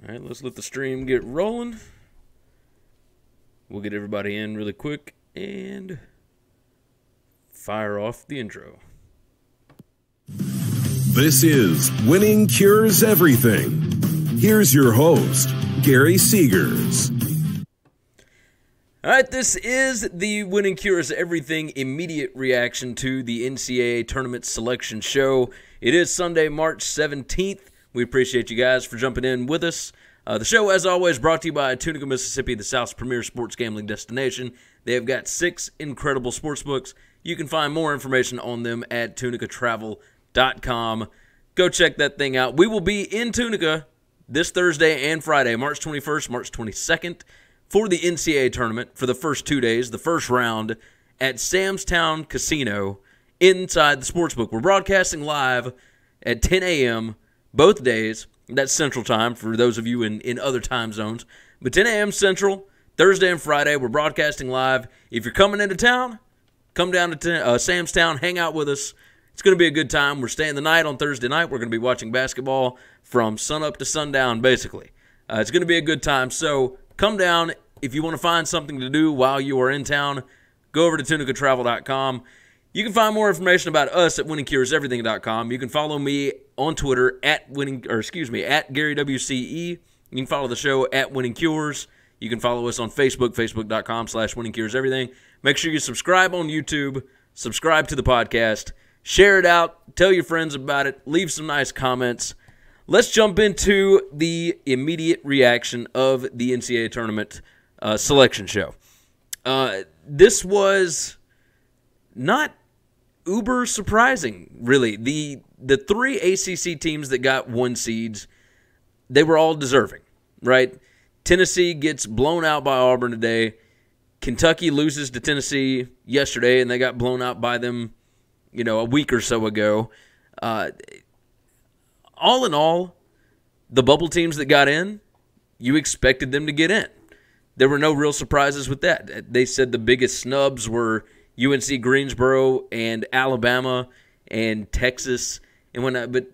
All right, let's let the stream get rolling. We'll get everybody in really quick and fire off the intro. This is Winning Cures Everything. Here's your host, Gary Seegers. All right, this is the Winning Cures Everything immediate reaction to the NCAA Tournament selection show. It is Sunday, March 17th. We appreciate you guys for jumping in with us. The show, as always, brought to you by Tunica, Mississippi, the South's premier sports gambling destination. They have got 6 incredible sports books. You can find more information on them at tunicatravel.com. Go check that thing out. We will be in Tunica this Thursday and Friday, March 21st, March 22nd, for the NCAA Tournament for the first 2 days, the first round, at Sam's Town Casino inside the sportsbook. We're broadcasting live at 10 a.m. both days. That's Central Time for those of you in other time zones. But 10 a.m. Central, Thursday and Friday, we're broadcasting live. If you're coming into town, come down to Sam's Town, hang out with us. It's going to be a good time. We're staying the night on Thursday night. We're going to be watching basketball from sunup to sundown, basically. It's going to be a good time. So come down. If you want to find something to do while you are in town, go over to tunicatravel.com. You can find more information about us at winningcureseverything.com. You can follow me on Twitter at GaryWCE. You can follow the show at Winning Cures. You can follow us on Facebook, facebook.com/winningcureseverything. Make sure you subscribe on YouTube, subscribe to the podcast, share it out, tell your friends about it, leave some nice comments. Let's jump into the immediate reaction of the NCAA Tournament selection show. This was not uber surprising, really. The 3 ACC teams that got 1 seeds, they were all deserving, right? Tennessee gets blown out by Auburn today. Kentucky loses to Tennessee yesterday, and they got blown out by them, a week or so ago. All in all, the bubble teams that got in, you expected them to get in. There were no real surprises with that. They said the biggest snubs were UNC Greensboro and Alabama and Texas and whatnot, but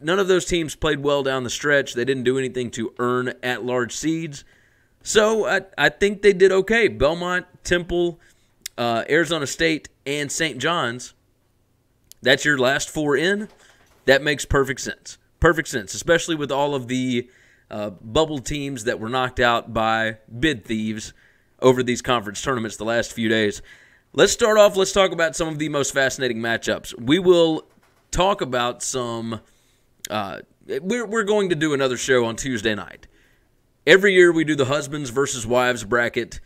none of those teams played well down the stretch. They didn't do anything to earn at-large seeds. So I think they did okay. Belmont, Temple, Arizona State, and St. John's, that's your last 4 in. That makes perfect sense. Perfect sense, especially with all of the bubble teams that were knocked out by bid thieves over these conference tournaments the last few days. Let's start off. Let's talk about some of the most fascinating matchups. We will talk about some we're going to do another show on Tuesday night. Every year we do the husbands versus wives bracket.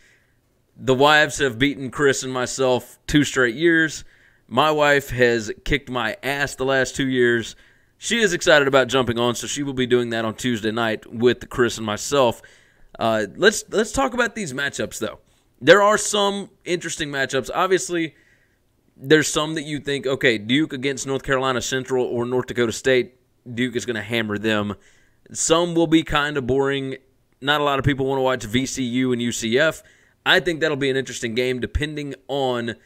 The wives have beaten Chris and myself 2 straight years. My wife has kicked my ass the last 2 years. She is excited about jumping on, so she will be doing that on Tuesday night with Chris and myself. Let's talk about these matchups, though. There are some interesting matchups. Obviously, there's some that you think, okay, Duke against North Carolina Central or North Dakota State, Duke is going to hammer them. Some will be kind of boring. Not a lot of people want to watch VCU and UCF. I think that'll be an interesting game depending on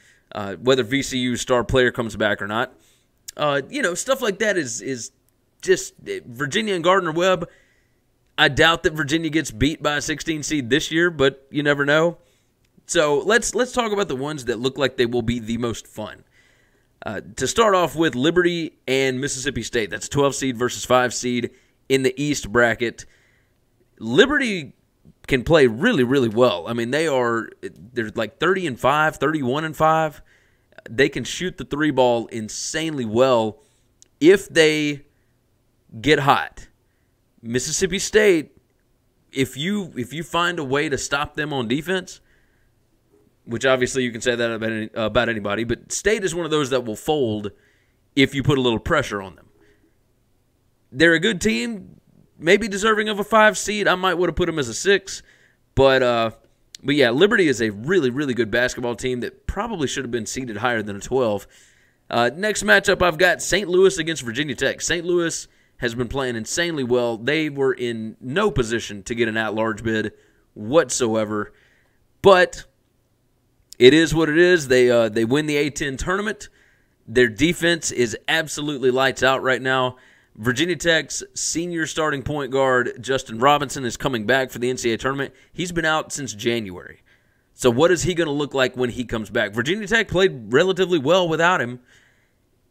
whether VCU's star player comes back or not. Stuff like that is just Virginia and Gardner-Webb. I doubt that Virginia gets beat by a 16 seed this year, but you never know. So let's talk about the ones that look like they will be the most fun. To start off with, Liberty and Mississippi State. That's 12 seed versus 5 seed in the East bracket. Liberty can play really, really well. I mean, they're like 30-5, 31-5. They can shoot the 3 ball insanely well if they get hot. Mississippi State, if you find a way to stop them on defense, which obviously you can say that about anybody, but State is one of those that will fold if you put a little pressure on them. They're a good team, maybe deserving of a 5 seed. I might would have put them as a 6, but yeah, Liberty is a really, really good basketball team that probably should have been seeded higher than a 12. Next matchup, I've got St. Louis against Virginia Tech. St. Louis has been playing insanely well. They were in no position to get an at-large bid whatsoever, but it is what it is. They win the A-10 tournament. Their defense is absolutely lights out right now. Virginia Tech's senior starting point guard, Justin Robinson, is coming back for the NCAA tournament. He's been out since January. So what is he going to look like when he comes back? Virginia Tech played relatively well without him.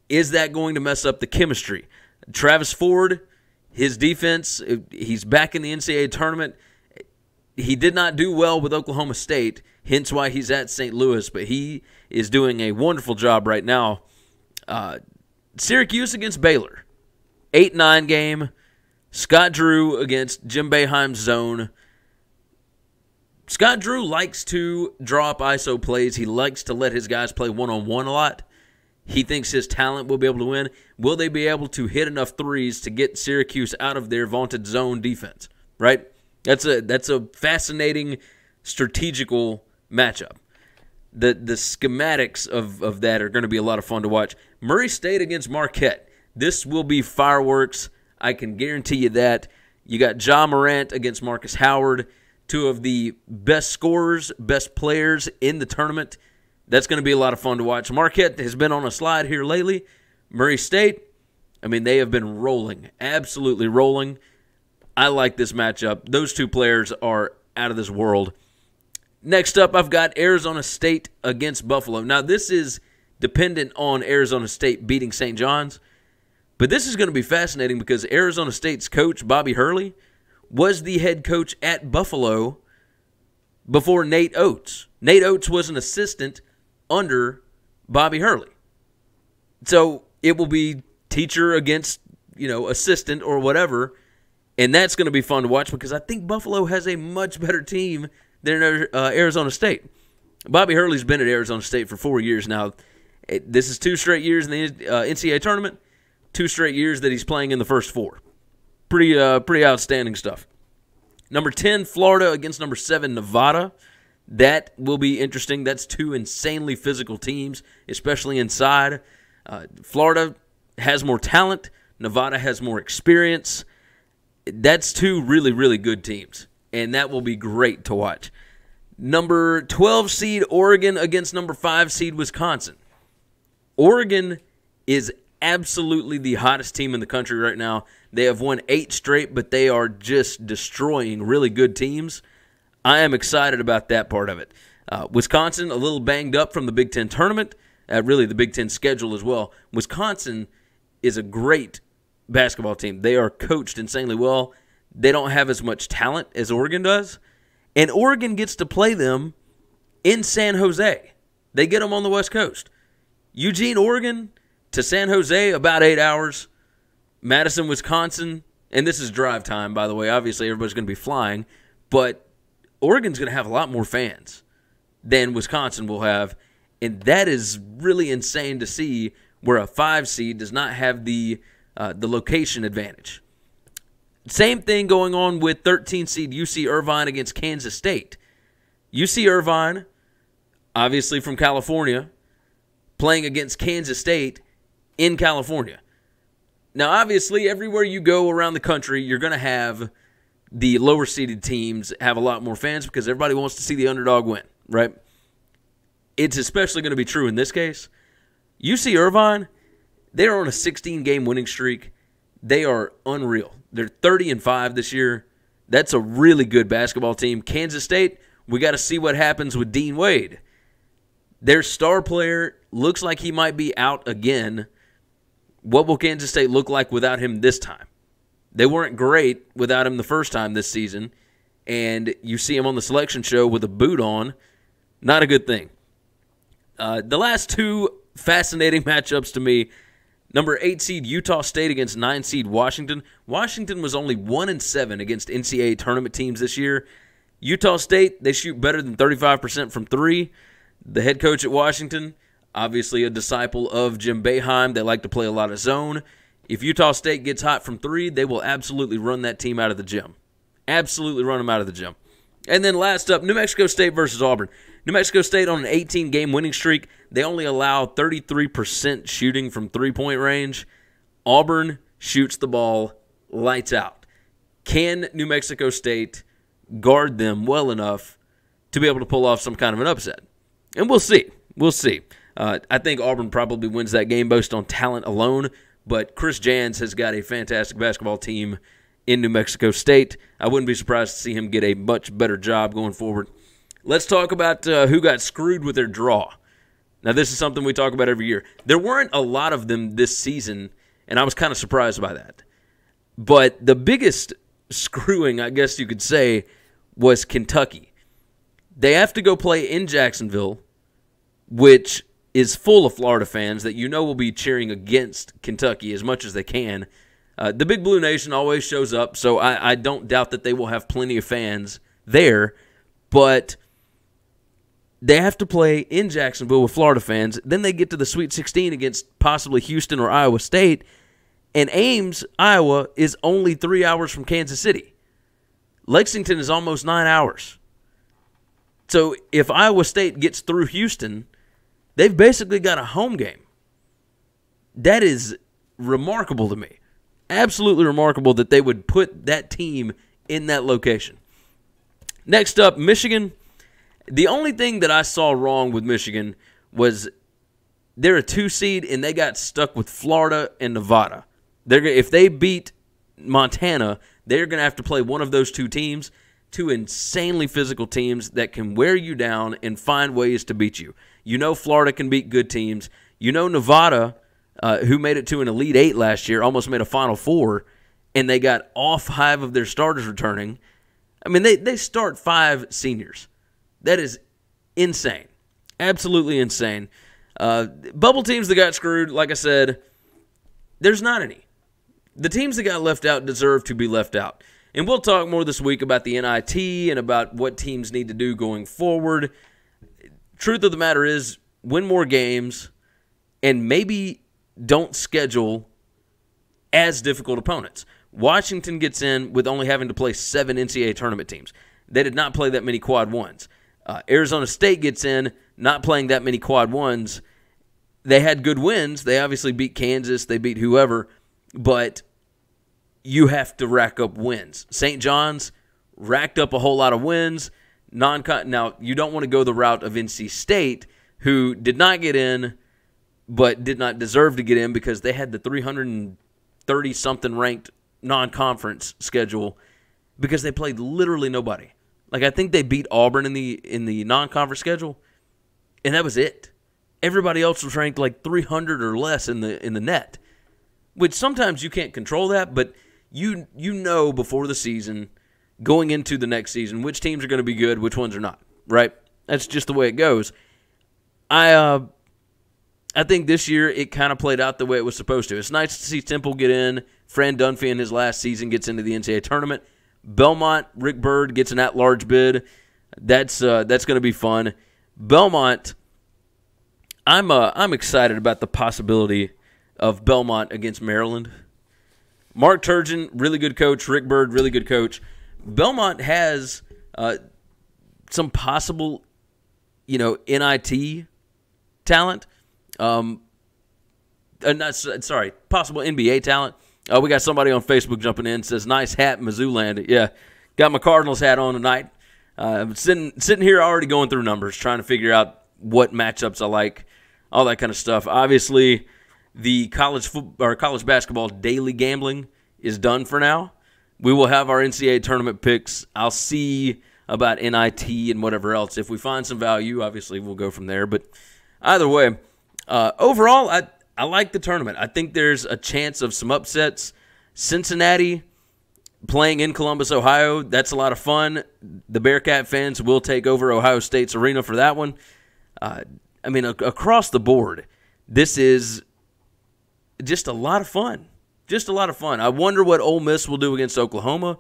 Is that going to mess up the chemistry? Travis Ford, his defense, he's back in the NCAA tournament. He did not do well with Oklahoma State, hence why he's at St. Louis, but he is doing a wonderful job right now. Syracuse against Baylor. 8-9 game. Scott Drew against Jim Boeheim's zone. Scott Drew likes to draw up ISO plays. He likes to let his guys play one-on-one a lot. He thinks his talent will be able to win. Will they be able to hit enough threes to get Syracuse out of their vaunted zone defense? Right? That's a fascinating strategical matchup. The schematics of that are going to be a lot of fun to watch. Murray State against Marquette. This will be fireworks. I can guarantee you that. You got Ja Morant against Marcus Howard, two of the best scorers, best players in the tournament. That's going to be a lot of fun to watch. Marquette has been on a slide here lately. Murray State, they have been rolling, absolutely rolling. I like this matchup. Those two players are out of this world. Next up, I've got Arizona State against Buffalo. Now, this is dependent on Arizona State beating St. John's. But this is going to be fascinating because Arizona State's coach, Bobby Hurley, was the head coach at Buffalo before Nate Oates. Nate Oates was an assistant under Bobby Hurley. So it will be teacher against, assistant or whatever, and that's going to be fun to watch because I think Buffalo has a much better team than Arizona State. Bobby Hurley's been at Arizona State for 4 years now. This is 2 straight years in the NCAA tournament. 2 straight years that he's playing in the first 4. Pretty outstanding stuff. Number 10, Florida against number 7, Nevada. That will be interesting. That's 2 insanely physical teams, especially inside. Florida has more talent. Nevada has more experience. That's 2 really, really good teams, and that will be great to watch. Number 12 seed Oregon against number 5 seed Wisconsin. Oregon is absolutely the hottest team in the country right now. They have won 8 straight, but they are just destroying really good teams. I am excited about that part of it. Wisconsin, a little banged up from the Big Ten tournament, really the Big Ten schedule as well. Wisconsin is a great basketball team. They are coached insanely well. They don't have as much talent as Oregon does, and Oregon gets to play them in San Jose. They get them on the West Coast. Eugene, Oregon, to San Jose, about 8 hours. Madison, Wisconsin, and this is drive time, by the way. Obviously, everybody's going to be flying, but Oregon's going to have a lot more fans than Wisconsin will have, and that is really insane to see where a 5 seed does not have the location advantage. Same thing going on with 13 seed UC Irvine against Kansas State. UC Irvine, obviously from California, playing against Kansas State in California. Now, obviously, everywhere you go around the country, you're going to have the lower-seeded teams have a lot more fans because everybody wants to see the underdog win, right? It's especially going to be true in this case. UC Irvine, they're on a 16-game winning streak. They are unreal. They're 30-5 this year. That's a really good basketball team. Kansas State, we got to see what happens with Dean Wade. Their star player looks like he might be out again. What will Kansas State look like without him this time? They weren't great without him the first time this season, and you see him on the selection show with a boot on. Not a good thing. The last 2 fascinating matchups to me, number 8 seed Utah State against 9 seed Washington. Washington was only 1-7 against NCAA tournament teams this year. Utah State, they shoot better than 35% from 3. The head coach at Washington, obviously a disciple of Jim Boeheim. They like to play a lot of zone. If Utah State gets hot from 3, they will absolutely run that team out of the gym. Absolutely run them out of the gym. And then last up, New Mexico State versus Auburn. New Mexico State on an 18-game winning streak. They only allow 33% shooting from three-point range. Auburn shoots the ball lights out. Can New Mexico State guard them well enough to be able to pull off some kind of an upset? And we'll see. We'll see. I think Auburn probably wins that game based on talent alone, But Chris Jans has got a fantastic basketball team in New Mexico State. I wouldn't be surprised to see him get a much better job going forward. Let's talk about who got screwed with their draw. Now, this is something we talk about every year. There weren't a lot of them this season, and I was kind of surprised by that. But the biggest screwing, I guess you could say, was Kentucky. They have to go play in Jacksonville, which is full of Florida fans that you know will be cheering against Kentucky as much as they can. The Big Blue Nation always shows up, so I don't doubt that they will have plenty of fans there. But they have to play in Jacksonville with Florida fans. Then they get to the Sweet 16 against possibly Houston or Iowa State. And Ames, Iowa, is only 3 hours from Kansas City. Lexington is almost 9 hours. So if Iowa State gets through Houston, they've basically got a home game. That is remarkable to me. Absolutely remarkable that they would put that team in that location. Next up, Michigan. The only thing that I saw wrong with Michigan was they're a 2 seed and they got stuck with Florida and Nevada. If they beat Montana, they're going to have to play one of those two teams, two insanely physical teams that can wear you down and find ways to beat you. You know Florida can beat good teams. You know Nevada, who made it to an Elite Eight last year, almost made a Final Four, and they got all 5 of their starters returning. I mean, they start 5 seniors. That is insane. Absolutely insane. Bubble teams that got screwed, like I said, there's not any. The teams that got left out deserve to be left out. And we'll talk more this week about the NIT and about what teams need to do going forward. Truth of the matter is, win more games and maybe don't schedule as difficult opponents. Washington gets in with only having to play 7 NCAA tournament teams. They did not play that many quad ones. Arizona State gets in, not playing that many quad ones. They had good wins. They obviously beat Kansas. They beat whoever. But you have to rack up wins. St. John's racked up a whole lot of wins. Now, you don't want to go the route of NC State, who did not get in but did not deserve to get in because they had the 330-something ranked non-conference schedule because they played literally nobody. Like, I think they beat Auburn in the non-conference schedule, and that was it. Everybody else was ranked like 300 or less in the net, which sometimes you can't control that, but you know before the season, going into the next season, which teams are going to be good, which ones are not, right? That's just the way it goes. I think this year it kind of played out the way it was supposed to. It's nice to see Temple get in. Fran Dunphy in his last season gets into the NCAA tournament. Belmont, Rick Byrd gets an at-large bid. That's going to be fun. Belmont, I'm excited about the possibility of Belmont against Maryland. Mark Turgeon, really good coach. Rick Byrd, really good coach. Belmont has some possible, NIT talent. Possible NBA talent. We got somebody on Facebook jumping in, says, nice hat, Mizzouland. Yeah, got my Cardinals hat on tonight. I'm sitting here already going through numbers, trying to figure out what matchups I like, all that kind of stuff. Obviously, the college basketball daily gambling is done for now. We will have our NCAA tournament picks. I'll see about NIT and whatever else. If we find some value, obviously we'll go from there. But either way, overall, I like the tournament. I think there's a chance of some upsets. Cincinnati playing in Columbus, Ohio, that's a lot of fun. The Bearcat fans will take over Ohio State's arena for that one. Across the board, this is just a lot of fun. Just a lot of fun. I wonder what Ole Miss will do against Oklahoma.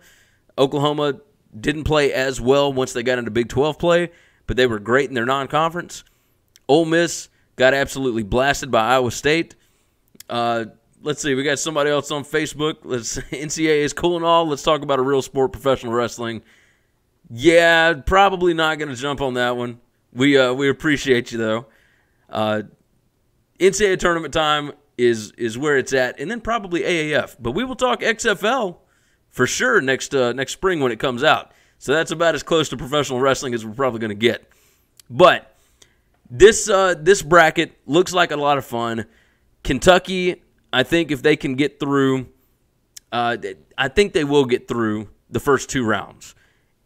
Oklahoma didn't play as well once they got into Big 12 play, but they were great in their non-conference. Ole Miss got absolutely blasted by Iowa State. Let's see. We got somebody else on Facebook. NCAA is cool and all. Let's talk about a real sport, professional wrestling. Yeah, probably not going to jump on that one. We appreciate you, though. NCAA tournament time is where it's at, and then probably AAF. But we will talk XFL for sure next spring when it comes out. So that's about as close to professional wrestling as we're probably going to get. But this bracket looks like a lot of fun. Kentucky, I think if they can get through, I think they will get through the first 2 rounds.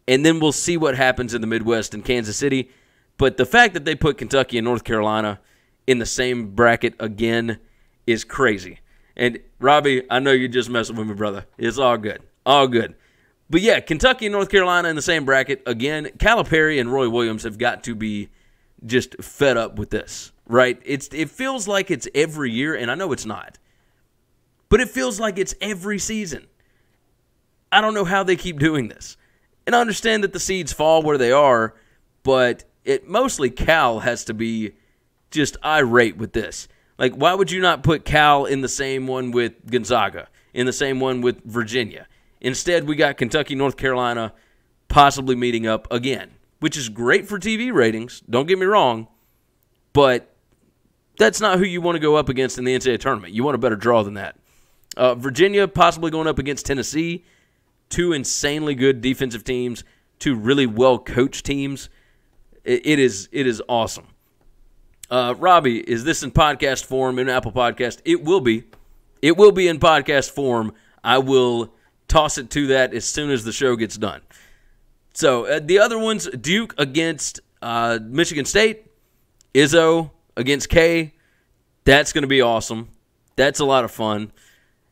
And then we'll see what happens in the Midwest and Kansas City. But the fact that they put Kentucky and North Carolina in the same bracket again is crazy. And, Robbie, I know you're just messing with me, brother. It's all good. All good. But, yeah, Kentucky and North Carolina in the same bracket. Again, Calipari and Roy Williams have got to be just fed up with this, right? It feels like it's every year, and I know it's not. But it feels like it's every season. I don't know how they keep doing this. And I understand that the seeds fall where they are, but mostly Cal has to be just irate with this. Like, why would you not put Cal in the same one with Gonzaga, in the same one with Virginia? Instead, we got Kentucky, North Carolina possibly meeting up again, which is great for TV ratings, don't get me wrong, but that's not who you want to go up against in the NCAA tournament. You want a better draw than that. Virginia possibly going up against Tennessee, 2 insanely good defensive teams, 2 really well-coached teams. It is awesome. Robbie, is this in podcast form in Apple Podcast? It will be. It will be in podcast form. I will toss it to that as soon as the show gets done. So the other ones, Duke against Michigan State, Izzo against K. That's going to be awesome. That's a lot of fun.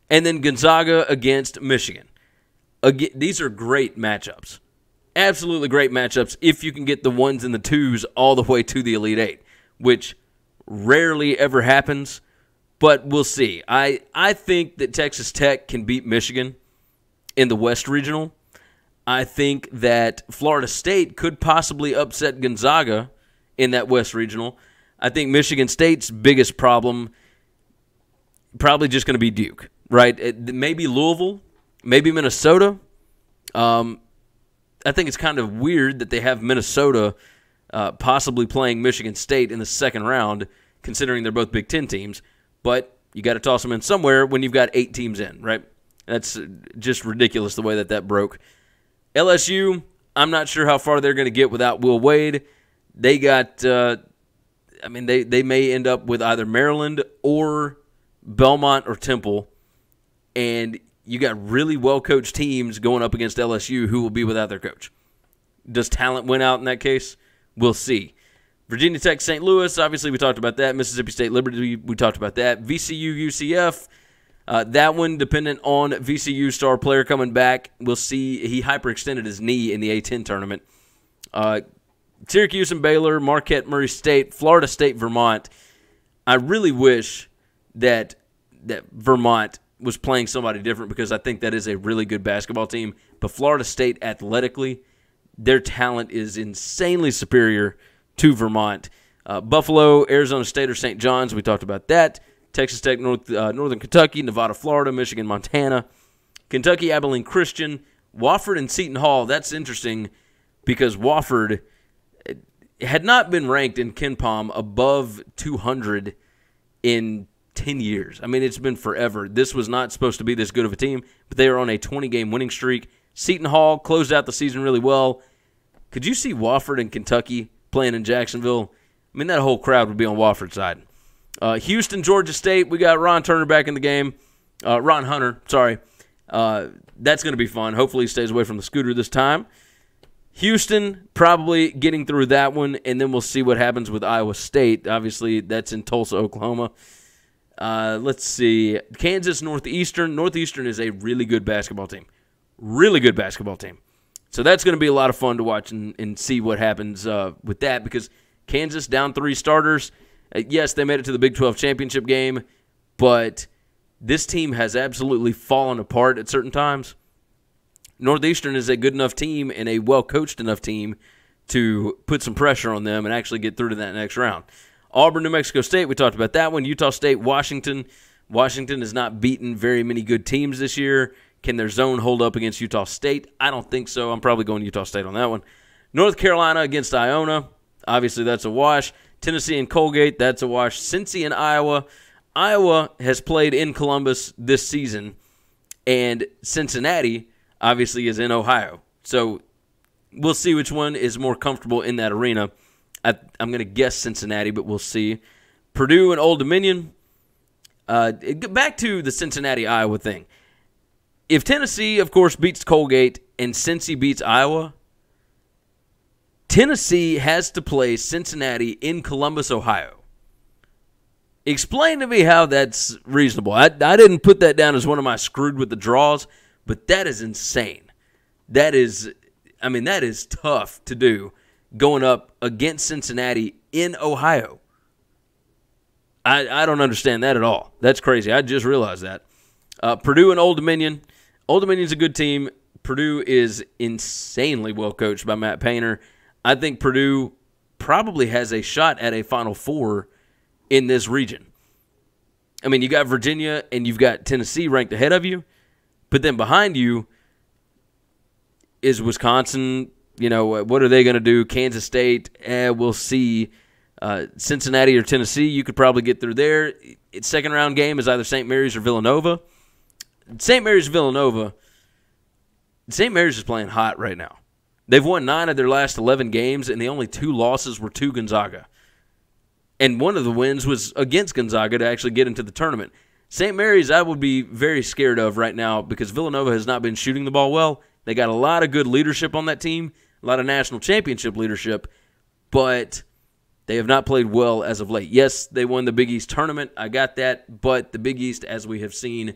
And then Gonzaga against Michigan. Again, these are great matchups. Absolutely great matchups if you can get the 1s and the 2s all the way to the Elite Eight, which rarely ever happens, but we'll see. I think that Texas Tech can beat Michigan in the West Regional. I think that Florida State could possibly upset Gonzaga in that West Regional. I think Michigan State's biggest problem probably just going to be Duke, right? Maybe Louisville, maybe Minnesota. I think it's kind of weird that they have Minnesota possibly playing Michigan State in the second round, considering they're both Big Ten teams. But you got to toss them in somewhere when you've got 8 teams in, right? That's just ridiculous the way that broke. LSU, I'm not sure how far they're going to get without Will Wade. They got, they may end up with either Maryland or Belmont or Temple, and you got really well-coached teams going up against LSU who will be without their coach. Does talent win out in that case? We'll see. Virginia Tech, St. Louis, obviously we talked about that. Mississippi State, Liberty, we talked about that. VCU, UCF, that one dependent on VCU star player coming back. We'll see. He hyperextended his knee in the A-10 tournament. Syracuse and Baylor, Marquette, Murray State, Florida State, Vermont. I really wish that Vermont was playing somebody different because I think that is a really good basketball team. But Florida State, athletically, their talent is insanely superior to Vermont. Buffalo, Arizona State, or St. John's, we talked about that. Texas Tech, Northern Kentucky, Nevada, Florida, Michigan, Montana. Kentucky, Abilene Christian, Wofford, and Seton Hall. That's interesting because Wofford had not been ranked in KenPom above 200 in 10 years. I mean, it's been forever. This was not supposed to be this good of a team, but they are on a 20-game winning streak. Seton Hall closed out the season really well. Could you see Wofford and Kentucky playing in Jacksonville? I mean, that whole crowd would be on Wofford's side. Houston, Georgia State, we got Ron Turner back in the game. Ron Hunter, sorry. That's going to be fun. Hopefully he stays away from the scooter this time. Houston probably getting through that one, and then we'll see what happens with Iowa State. Obviously, that's in Tulsa, Oklahoma. Let's see. Kansas, Northeastern. Northeastern is a really good basketball team. Really good basketball team. So that's going to be a lot of fun to watch and see what happens with that because Kansas down 3 starters. Yes, they made it to the Big 12 championship game, but this team has absolutely fallen apart at certain times. Northeastern is a good enough team and a well-coached enough team to put some pressure on them and actually get through to that next round. Auburn, New Mexico State, we talked about that one. Utah State, Washington. Washington has not beaten very many good teams this year. Can their zone hold up against Utah State? I don't think so. I'm probably going Utah State on that one. North Carolina against Iona. Obviously, that's a wash. Tennessee and Colgate, that's a wash. Cincy and Iowa. Iowa has played in Columbus this season, and Cincinnati obviously is in Ohio. So we'll see which one is more comfortable in that arena. I'm going to guess Cincinnati, but we'll see. Purdue and Old Dominion. Back to the Cincinnati-Iowa thing. If Tennessee, of course, beats Colgate and Cincy beats Iowa, Tennessee has to play Cincinnati in Columbus, Ohio. Explain to me how that's reasonable. I didn't put that down as one of my screwed with the draws, but that is insane. That is tough to do going up against Cincinnati in Ohio. I don't understand that at all. That's crazy. I just realized that. Purdue and Old Dominion. Old Dominion's a good team. Purdue is insanely well coached by Matt Painter. I think Purdue probably has a shot at a Final Four in this region. I mean, you got Virginia and you've got Tennessee ranked ahead of you, but then behind you is Wisconsin. You know, what are they going to do? Kansas State, we'll see. Cincinnati or Tennessee, you could probably get through there. Its second-round game is either St. Mary's or Villanova. St. Mary's is playing hot right now. They've won 9 of their last 11 games, and the only 2 losses were to Gonzaga. And one of the wins was against Gonzaga to actually get into the tournament. St. Mary's I would be very scared of right now because Villanova has not been shooting the ball well. They got a lot of good leadership on that team, a lot of national championship leadership, but they have not played well as of late. Yes, they won the Big East tournament. I got that, but the Big East, as we have seen,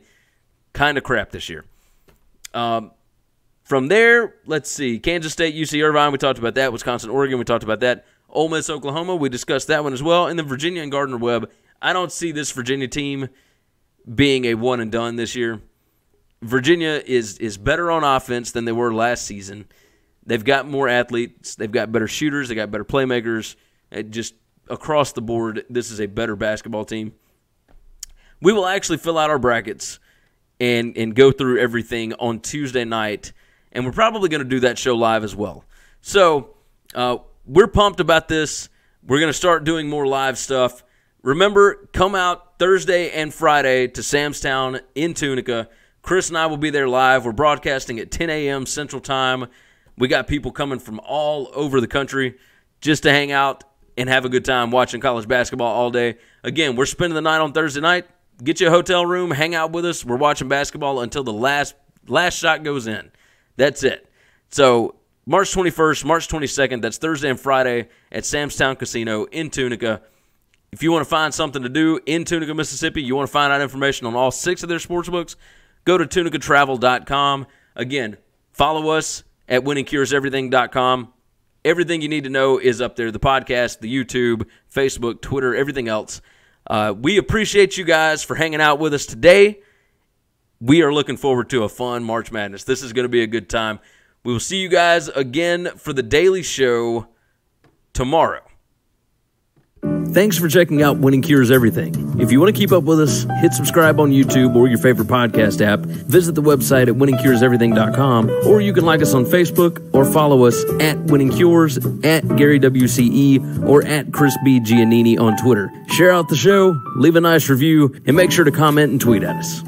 kind of crap this year. From there, let's see. Kansas State, UC Irvine, we talked about that. Wisconsin, Oregon, we talked about that. Ole Miss, Oklahoma, we discussed that one as well. And then Virginia and Gardner-Webb. I don't see this Virginia team being a one and done this year. Virginia is better on offense than they were last season. They've got more athletes. They've got better shooters. They got better playmakers. Just across the board, this is a better basketball team. We will actually fill out our brackets and go through everything on Tuesday night, and we're probably going to do that show live as well. So we're pumped about this. We're going to start doing more live stuff. Remember, come out Thursday and Friday to Sam's Town in Tunica. Chris and I will be there live. We're broadcasting at 10 a.m. Central Time. We got people coming from all over the country just to hang out and have a good time watching college basketball all day. Again, we're spending the night on Thursday night. Get you a hotel room, hang out with us. We're watching basketball until the last shot goes in. That's it. So March 21st, March 22nd, that's Thursday and Friday at Sam's Town Casino in Tunica. If you want to find something to do in Tunica, Mississippi, you want to find out information on all 6 of their sports books, go to tunicatravel.com. Again, follow us at winningcureseverything.com. Everything you need to know is up there. The podcast, the YouTube, Facebook, Twitter, everything else. We appreciate you guys for hanging out with us today. We are looking forward to a fun March Madness. This is going to be a good time. We will see you guys again for the Daily Show tomorrow. Thanks for checking out Winning Cures Everything. If you want to keep up with us, hit subscribe on YouTube or your favorite podcast app. Visit the website at winningcureseverything.com, or you can like us on Facebook or follow us at Winning Cures, at Gary WCE, or at Chris B. Giannini on Twitter. Share out the show, leave a nice review, and make sure to comment and tweet at us.